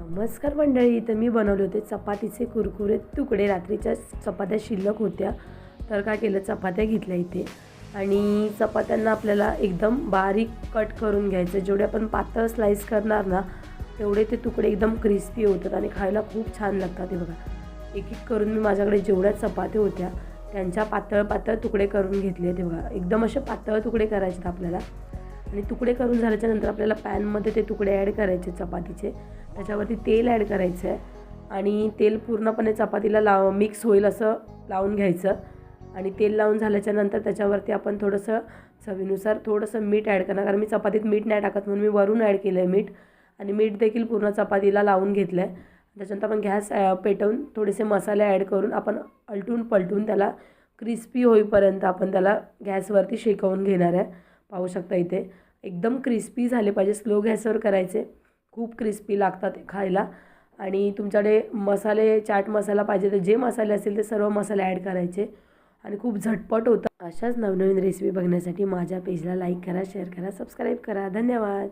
नमस्कार मंडळी. तर मी बनवले होते चपातीचे कुरकुरे तुकडे. रात्रीच्या चपात्या शिल्लक होत्या, तर काय केलं, चपात्या घेतल्या इथे आणि चपात्यांना आपल्याला एकदम बारीक कट करून घ्यायचं. जेवढे आपण पातळ स्लाईस करणार ना, तेवढे ते तुकडे एकदम क्रिस्पी होतात आणि खायला खूप छान लागतात. हे बघा, एक एक करून मी माझ्याकडे जेवढ्या चपात्या होत्या त्यांच्या पातळ पातळ तुकडे करून घेतले. ते बघा, एकदम असे पातळ तुकडे करायचे आपल्याला. आणि तुकडे करून झाल्याच्यानंतर आपल्याला पॅनमध्ये ते तुकडे ॲड करायचे चपातीचे. त्याच्यावरती तेल ॲड करायचं आहे आणि तेल पूर्णपणे चपातीला मिक्स होईल असं लावून घ्यायचं. आणि तेल लावून झाल्याच्यानंतर त्याच्यावरती आपण थोडंसं चवीनुसार थोडंसं मीठ ॲड करणार, कारण मी चपातीत मीठ नाही टाकत म्हणून मी वरून ॲड केलं आहे मीठ. आणि मीठ देखील पूर्ण चपातीला लावून घेतलं आहे. त्याच्यानंतर आपण गॅस पेटवून थोडेसे मसाले ॲड करून आपण अलटून पलटून त्याला क्रिस्पी होईपर्यंत आपण त्याला गॅसवरती शेकवून घेणार आहे. पाहू शकता इथे एकदम क्रिस्पी झाले पाहिजे. स्लो गॅसवर करायचे, खूप क्रिस्पी लागतात खायला. आणि तुमच्याकडे मसाले, चाट मसाला पाहिजे तर जे मसाले असतील ते सर्व मसाले ॲड करायचे आणि खूप झटपट होतं. अशाच नवनवीन रेसिपी बघण्यासाठी माझ्या पेजला लाईक करा, शेअर करा, सबस्क्राईब करा. धन्यवाद.